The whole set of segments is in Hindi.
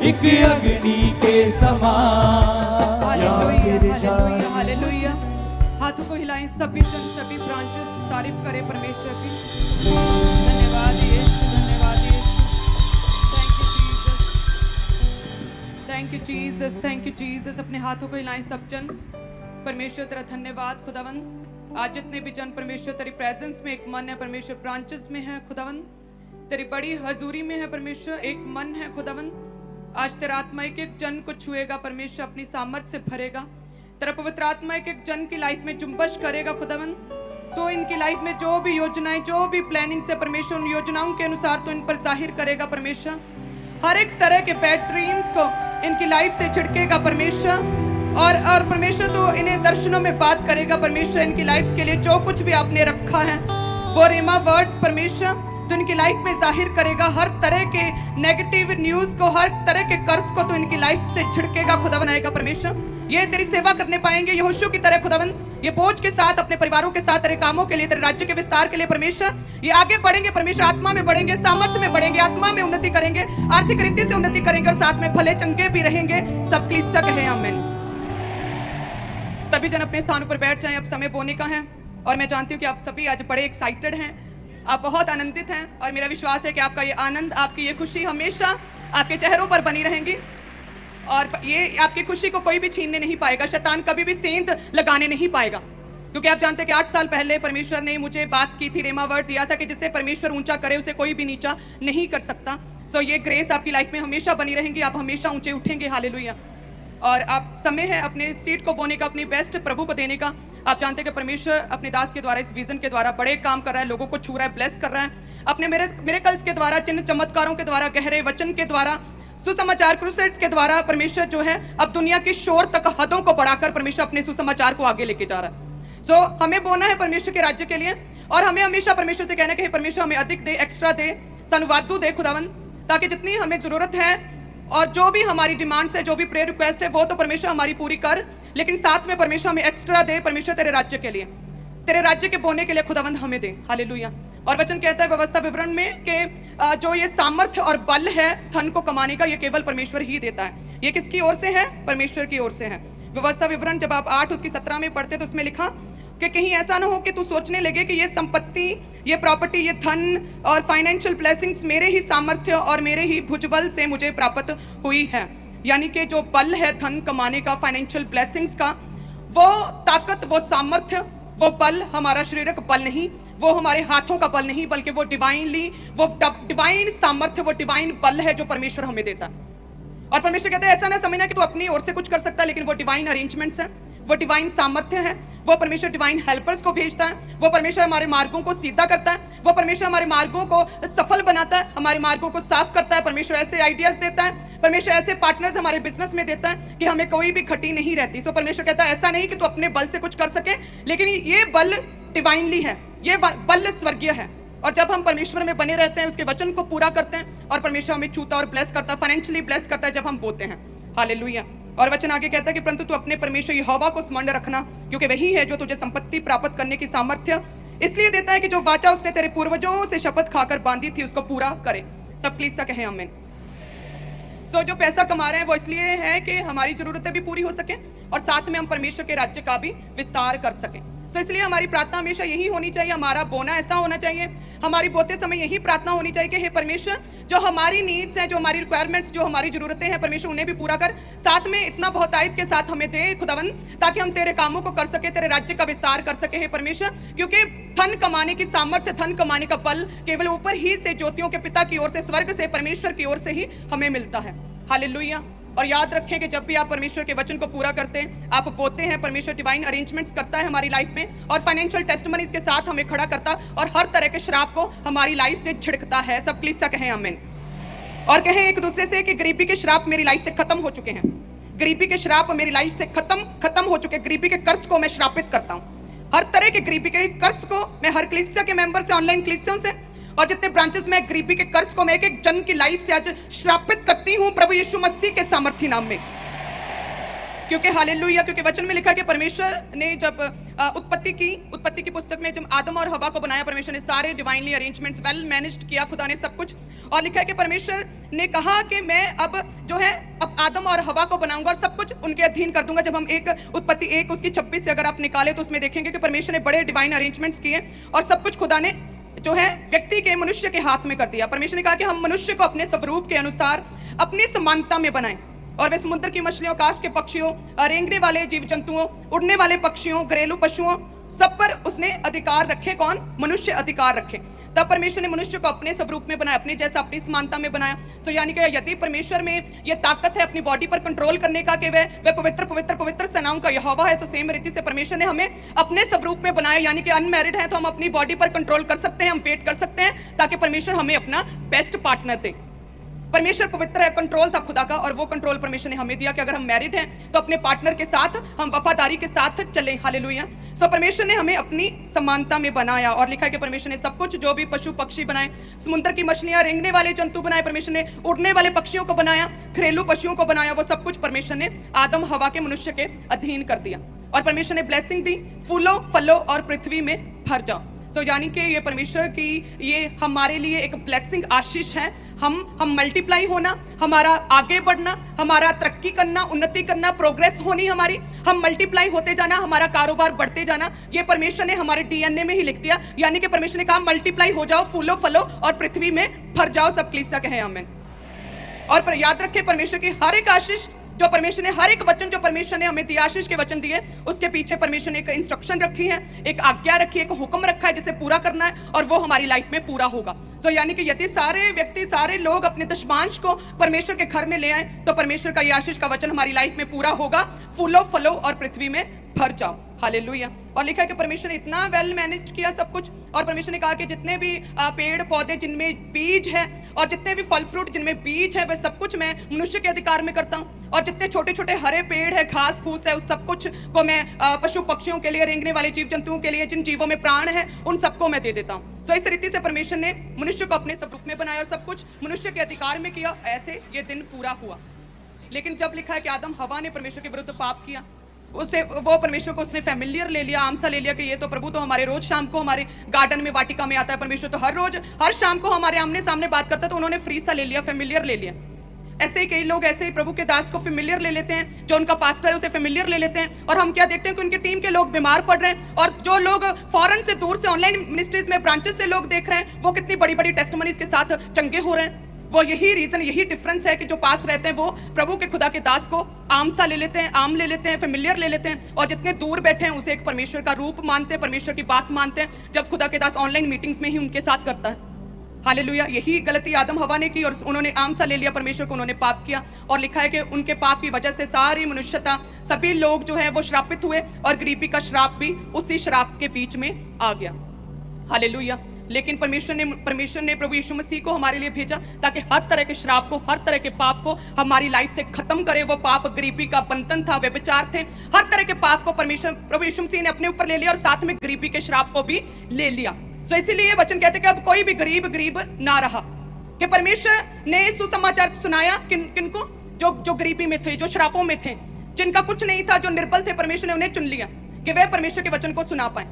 एक अग्नि के समान। Hallelujah, hallelujah. हाथों को हिलाएं सभी जन, सभी ब्रांचेस तारीफ करें परमेश्वर की। धन्यवाद यीशु, धन्यवाद Yeshu. Thank you Jesus, thank you Jesus. अपने हाथों को हिलाएं सब जन। परमेश्वर तेरा धन्यवाद खुदावन। आज जितने भी जन परमेश्वर तेरी प्रेजेंस में एक मन है परमेश्वर, ब्रांचेस में है खुदावन, तेरी बड़ी हजूरी में है परमेश्वर, एक मन है खुदावन। आज तेरा आत्मा एक एक जन को छुएगा परमेश्वर, अपनी सामर्थ से भरेगा। तेरा पवित्र आत्मा एक एक जन की लाइफ में जुम्बश करेगा खुदावन। तो इनकी लाइफ में जो भी योजनाएं, जो भी प्लानिंग से परमेश्वर, उन योजनाओं के अनुसार तो इन पर जाहिर करेगा परमेश्वर। हर एक तरह के बैड ड्रीम्स को इनकी लाइफ से छिड़केगा परमेश्वर, और परमेश्वर तो इन्हें दर्शनों में बात करेगा परमेश्वर। इनकी लाइफ के लिए जो कुछ भी आपने रखा है वो रेमा वर्ड्स परमेश्वर तो इनकी लाइफ में जाहिर करेगा। हर तरह के नेगेटिव न्यूज को, हर तरह के कर्ज को तो इनकी लाइफ से छिड़केगा खुदावन आएगा परमेश्वर। ये तेरी सेवा करने पाएंगे यहोशू की तरह खुदावन, ये बोझ के साथ अपने परिवारों के साथ तेरे कामों के लिए, तेरे राज्य के विस्तार के लिए परमेश्वर ये आगे बढ़ेंगे परमेश्वर। आत्मा में बढ़ेंगे, सामर्थ्य में बढ़ेंगे, आत्मा में उन्नति करेंगे, आर्थिक रीति से उन्नति करेंगे और साथ में भले चंगे भी रहेंगे। सब कलीसिया कहे आमीन। सभी जन अपने स्थानों पर बैठ जाएं, अब समय बोने का है। और मैं जानती हूँ कि आप सभी आज बड़े एक्साइटेड हैं, आप बहुत आनंदित हैं, और मेरा विश्वास है कि आपका ये आनंद, आपकी ये खुशी हमेशा आपके चेहरों पर बनी रहेंगी, और ये आपकी खुशी को कोई भी छीनने नहीं पाएगा। शैतान कभी भी सेंध लगाने नहीं पाएगा, क्योंकि आप जानते हैं कि 8 साल पहले परमेश्वर ने मुझे बात की थी, रेमा वर्ड दिया था कि जिसे परमेश्वर ऊंचा करे उसे कोई भी नीचा नहीं कर सकता। सो ये ग्रेस आपकी लाइफ में हमेशा बनी रहेंगी, आप हमेशा ऊंचे उठेंगे। हालेलुया। और आप समय है अपने सीट को बोने का, अपनी बेस्ट प्रभु को देने का। आप जानते हैं कि परमेश्वर अपने दास के द्वारा, इस विजन के द्वारा बड़े काम कर रहा है, लोगों को छू रहा है, ब्लेस कर रहा है अपने मेरे कल्स के द्वारा, चिन्ह चमत्कारों के द्वारा, गहरे वचन के द्वारा, सुसमाचार क्रूसेड्स के द्वारा। परमेश्वर जो है अब दुनिया की शोर तक हदों को बढ़ाकर परमेश्वर अपने सुसमाचार को आगे लेके जा रहा है। सो हमें बोलना है परमेश्वर के राज्य के लिए, और हमें हमेशा परमेश्वर से कहना है कि परमेश्वर हमें अधिक दे, एक्स्ट्रा दे, सनुवादु दे खुदावन, ताकि जितनी हमें जरूरत है और जो भी हमारी डिमांड्स है, जो भी प्रेयर रिक्वेस्ट है, वो तो परमेश्वर हमारी पूरी कर, लेकिन साथ में परमेश्वर हमें एक्स्ट्रा दे परमेश्वर, तेरे राज्य के लिए, तेरे राज्य के बोने के लिए खुदावंद हमें दे। हालेलुया। और वचन कहता है व्यवस्था विवरण में कि जो ये सामर्थ्य और बल है धन को कमाने का, ये केवल परमेश्वर ही देता है। ये किसकी ओर से है? परमेश्वर की ओर से है। व्यवस्था विवरण जब आप 8 उसकी 17 में पढ़ते तो उसमें लिखा कि कहीं ऐसा ना हो कि तू सोचने लगे कि ये संपत्ति, ये प्रॉपर्टी, ये धन और फाइनेंशियल ब्लेसिंग्स मेरे ही सामर्थ्य और मेरे ही भुजबल से मुझे प्राप्त हुई है। यानी कि जो बल है धन कमाने का, फाइनेंशियल ब्लेसिंग्स का, वो ताकत, वो सामर्थ्य, वो बल हमारा शारीरिक बल नहीं, वो हमारे हाथों का बल नहीं, बल्कि वो डिवाइन सामर्थ्य, वो डिवाइन बल है जो परमेश्वर हमें देता है। और परमेश्वर कहता है ऐसा ना समझना कि तू अपनी ओर से कुछ कर सकता है, लेकिन वो डिवाइन अरेंजमेंट्स है, वो डिवाइन सामर्थ्य है, वो परमेश्वर डिवाइन हेल्पर्स को भेजता है, वो परमेश्वर हमारे मार्गों को सीधा करता है, वो परमेश्वर हमारे मार्गों को सफल बनाता है, हमारे मार्गों को साफ करता है। परमेश्वर ऐसे आइडियाज देता है, परमेश्वर ऐसे पार्टनर्स हमारे बिजनेस में देता है कि हमें कोई भी खटी नहीं रहती। सो परमेश्वर कहता है ऐसा नहीं कि तू अपने बल से कुछ कर सके, लेकिन ये बल डिवाइनली है, ये बल स्वर्गीय है। और जब हम परमेश्वर में बने रहते हैं, उसके वचन को पूरा करते हैं, और परमेश्वर हमें छूता और ब्लेस करता है, फाइनेंशियली ब्लेस करता है जब हम बोते हैं। हालेलुया। और वचन आगे कहता है कि परंतु तू अपने परमेश्वर यहोवा को स्मरण रखना, क्योंकि वही है जो तुझे संपत्ति प्राप्त करने की सामर्थ्य इसलिए देता है कि जो वाचा उसने तेरे पूर्वजों से शपथ खाकर बांधी थी उसको पूरा करे। सब कलीसिया कहे आमीन। सो जो पैसा कमा रहे हैं वो इसलिए है कि हमारी जरूरतें भी पूरी हो सके और साथ में हम परमेश्वर के राज्य का भी विस्तार कर सकें। सो इसलिए हमारी प्रार्थना हमेशा यही होनी चाहिए, हमारा बोना ऐसा होना चाहिए, हमारी बोते समय यही प्रार्थना होनी चाहिए कि हे परमेश्वर, जो हमारी नीड्स हैं, जो हमारी रिक्वायरमेंट्स, जो हमारी जरूरतें हैं, परमेश्वर उन्हें भी पूरा कर, साथ में इतना बहुतायत के साथ हमें दे खुदावन, ताकि हम तेरे कामों को कर सके, तेरे राज्य का विस्तार कर सके हे परमेश्वर। क्योंकि धन कमाने की सामर्थ्य, धन कमाने का बल केवल ऊपर ही से, ज्योतियों के पिता की ओर से, स्वर्ग से, परमेश्वर की ओर से ही हमें मिलता है। हालेलुया। और याद रखें कि जब भी आप परमेश्वर के वचन को पूरा करते हैं, आप बोते हैं, परमेश्वर डिवाइन अरेंजमेंट्स करता है हमारी लाइफ में, और फाइनेंशियल टेस्टिमनीज के साथ हमें खड़ा करता और हर तरह के श्राप को हमारी लाइफ से छिड़कता है। सब कलीसिया कहें आमीन। और कहें एक दूसरे से कि गरीबी के श्राप मेरी लाइफ से खत्म हो चुके हैं, गरीबी के श्राप मेरी लाइफ से खत्म हो चुके हैं। गरीबी के कर्ज को मैं श्रापित करता हूँ, हर तरह के गरीबी के कर्ज को मैं हर कलीसिया के मेंबर से, ऑनलाइन कलीसियों से और जितने ब्रांचेस में गरीबी के कर्ज को मैं एक एक जन की लाइफ से आज श्रापित करती हूं प्रभु यीशु मसीह के सामर्थी नाम में। क्योंकि हालेलुया, क्योंकि वचन में लिखा है कि परमेश्वर ने जब उत्पत्ति की पुस्तक में जब आदम और हवा को बनाया, परमेश्वर ने सारे डिवाइनली अरेंजमेंट्स वेल मैनेज्ड किया, खुदा ने सब कुछ। और लिखा है कि परमेश्वर ने कहा कि मैं अब जो है अब आदम और हवा को बनाऊंगा और सब कुछ उनके अधीन कर दूंगा। जब हम उत्पत्ति 1 उसकी 26 से अगर आप निकाले तो उसमें देखेंगे कि परमेश्वर ने बड़े डिवाइन अरेंजमेंट्स किए और सब कुछ खुदा ने जो है व्यक्ति के मनुष्य के हाथ में कर दिया। परमेश्वर ने कहा कि हम मनुष्य को अपने स्वरूप के अनुसार अपनी समानता में बनाएं और वे समुद्र की मछलियों, आकाश के पक्षियों, रेंगने वाले जीव जंतुओं, उड़ने वाले पक्षियों, घरेलू पशुओं, सब पर उसने अधिकार रखे। कौन? मनुष्य अधिकार रखे। तब परमेश्वर ने मनुष्य को अपने स्वरूप में बनाया, अपने जैसा अपनी समानता में बनाया। तो यानी कि यदि परमेश्वर में ये ताकत है अपनी बॉडी पर कंट्रोल करने का कि वह पवित्र पवित्र पवित्र सेनाओं का यहोवा है, तो सेम रीति से परमेश्वर ने हमें अपने स्वरूप में बनाया। यानी कि अनमैरिड है तो हम अपनी बॉडी पर कंट्रोल कर सकते हैं, हम वेट कर सकते हैं ताकि परमेश्वर हमें अपना बेस्ट पार्टनर दे। परमेश्वर पवित्र है, कंट्रोल था खुदा का और वो कंट्रोल परमेश्वर ने हमें दिया कि अगर हम मैरिड हैं तो अपने पार्टनर के साथ हम वफादारी के साथ चलें। हालेलुया। सो परमेश्वर ने हमें अपनी समानता में बनाया और लिखा है कि परमेश्वर ने सब कुछ, जो भी पशु पक्षी बनाए, समुद्र की मछलियां, रेंगने वाले जंतु बनाए, परमेश्वर ने उड़ने वाले पक्षियों को बनाया, घरेलू पशुओं को बनाया, वो सब कुछ परमेश्वर ने आदम हवा के मनुष्य के अधीन कर दिया। और परमेश्वर ने ब्लेसिंग दी, फूलो फलो और पृथ्वी में भर जाओ। सो यानी कि ये परमेश्वर की ये हमारे लिए एक ब्लेसिंग, आशीष है। हम मल्टीप्लाई होना, हमारा आगे बढ़ना, हमारा तरक्की करना, उन्नति करना, प्रोग्रेस होनी हमारी, हम मल्टीप्लाई होते जाना, हमारा कारोबार बढ़ते जाना, ये परमेश्वर ने हमारे डीएनए में ही लिख दिया। यानी कि परमेश्वर ने कहा मल्टीप्लाई हो जाओ, फूलो फलो और पृथ्वी में भर जाओ। सब कलीसिया कहे आमीन। और याद रखे परमेश्वर की हर एक आशीष जो परमेश्वर ने, हर एक वचन जो परमेश्वर ने हमें दिया, आशीष के वचन दिए, उसके पीछे परमेश्वर ने एक इंस्ट्रक्शन रखी है, एक आज्ञा रखी है, एक हुक्म रखा है जिसे पूरा करना है और वो हमारी लाइफ में पूरा होगा। तो यानी कि यदि सारे व्यक्ति, सारे लोग अपने दशमांश को परमेश्वर के घर में ले आए तो परमेश्वर का ये आशीष का वचन हमारी लाइफ में पूरा होगा। फूलो फलो और पृथ्वी में भर जाओ। हालेलुया। और लिखा है कि परमेश्वर ने इतना वेल मैनेज किया सब कुछ और परमेश्वर ने कहा कि जितने भी पेड़ पौधे जिनमें बीज है और जितने भी फल फ्रूट जिनमें बीज है, वह सब कुछ मैं मनुष्य के अधिकार में करता हूँ। और जितने छोटे छोटे हरे पेड़ है, घास फूस है, उस सब कुछ को मैं पशु पक्षियों के लिए, रेंगने वाले जीव जंतुओं के लिए, जिन जीवों में प्राण है, उन सबको मैं दे देता हूँ। सो इस रीति से परमेश्वर ने मनुष्य को अपने स्वरूप में बनाया और सब कुछ मनुष्य के अधिकार में किया। ऐसे ये दिन पूरा हुआ। लेकिन जब लिखा है कि आदम हवा ने परमेश्वर के विरुद्ध पाप किया, उससे वो परमेश्वर को उसने फैमिलियर ले लिया, आमसा ले लिया कि ये तो प्रभु तो हमारे रोज शाम को हमारे गार्डन में वाटिका में आता है, परमेश्वर तो हर रोज हर शाम को हमारे आमने सामने बात करता है, तो उन्होंने फ्री सा ले लिया, फैमिलियर ले लिया। ऐसे ही कई लोग ऐसे ही प्रभु के दास को फैमिलियर ले लेते हैं, जो उनका पास्टर है उसे फैमिलियर ले लेते हैं। और हम क्या देखते हैं कि उनकी टीम के लोग बीमार पड़ रहे हैं और जो लोग फॉरेन से, दूर से, ऑनलाइन मिनिस्ट्रीज में ब्रांचेस से लोग देख रहे हैं, वो कितनी बड़ी बड़ी टेस्टिमनीज के साथ चंगे हो रहे हैं। वो यही रीजन, यही डिफरेंस है कि जो पास रहते हैं वो प्रभु के खुदा के दास को आम सा ले लेते हैं, आम ले लेते हैं, फैमिलियर ले लेते हैं, और जितने दूर बैठे हैं उसे एक परमेश्वर का रूप मानते हैं, परमेश्वर की बात मानते हैं, जब खुदा के दास ऑनलाइन मीटिंग्स में ही उनके साथ करता है। हालेलुया। यही गलती आदम हवा ने की और उन्होंने आम सा ले लिया परमेश्वर को, उन्होंने पाप किया। और लिखा है कि उनके पाप की वजह से सारी मनुष्यता, सभी लोग जो है वो श्रापित हुए और गरीबी का श्राप भी उसी श्राप के बीच में आ गया। हालेलुया। लेकिन परमेश्वर ने प्रभु यीशु मसीह को हमारे लिए भेजा ताकि हर तरह के श्राप को, हर तरह के पाप को हमारी लाइफ से खत्म करे। वो पाप गरीबी का बंधन था, व्यभिचार थे, हर तरह के पाप को प्रभु यीशु मसीह ने अपने ऊपर ले लिया और साथ में गरीबी के श्राप को भी ले लिया। सो इसीलिए ये वचन कहते हैं कि अब कोई भी गरीब ना रहा, कि परमेश्वर ने सुसमाचार सुनाया किनको? जो गरीबी में थे, जो श्रापों में थे, जिनका कुछ नहीं था, जो निर्बल थे, परमेश्वर ने उन्हें चुन लिया कि वे परमेश्वर के वचन को सुना पाए।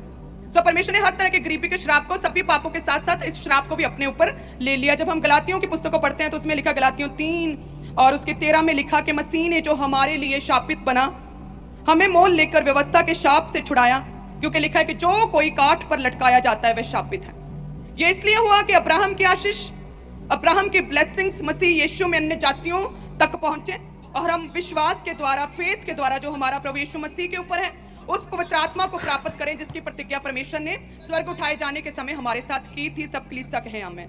सो परमेश्वर ने हर तरह के गरीबी के श्राप को, सभी पापों के साथ साथ इस श्राप को भी अपने ऊपर ले लिया। जब हम गलातियों की पुस्तक को पढ़ते हैं तो उसमें लिखा, गलातियों 3 और उसके 13 में लिखा कि मसीह ने जो हमारे लिए शापित बना, हमें मोल लेकर व्यवस्था के शाप से छुड़ाया, क्योंकि लिखा है कि जो कोई काठ पर लटकाया जाता है वह शापित है। यह इसलिए हुआ कि अब्राहम की आशीष, अब्राहम की ब्लेसिंग्स मसीह यीशु में अन्य जातियों तक पहुंचे और हम विश्वास के द्वारा, फेथ के द्वारा, जो हमारा प्रभु यीशु मसीह के ऊपर है, उस पवित्र आत्मा को प्राप्त करें जिसकी प्रतिज्ञा परमेश्वर ने स्वर्ग उठाए जाने के समय हमारे साथ की थी। सब कलीसिया कहें आमीन।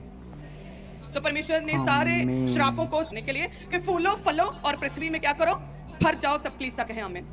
तो परमेश्वर ने सारे श्रापों को सुनने के लिए कि फूलो फलो और पृथ्वी में क्या करो? भर जाओ। सब कलीसिया कहें आमीन।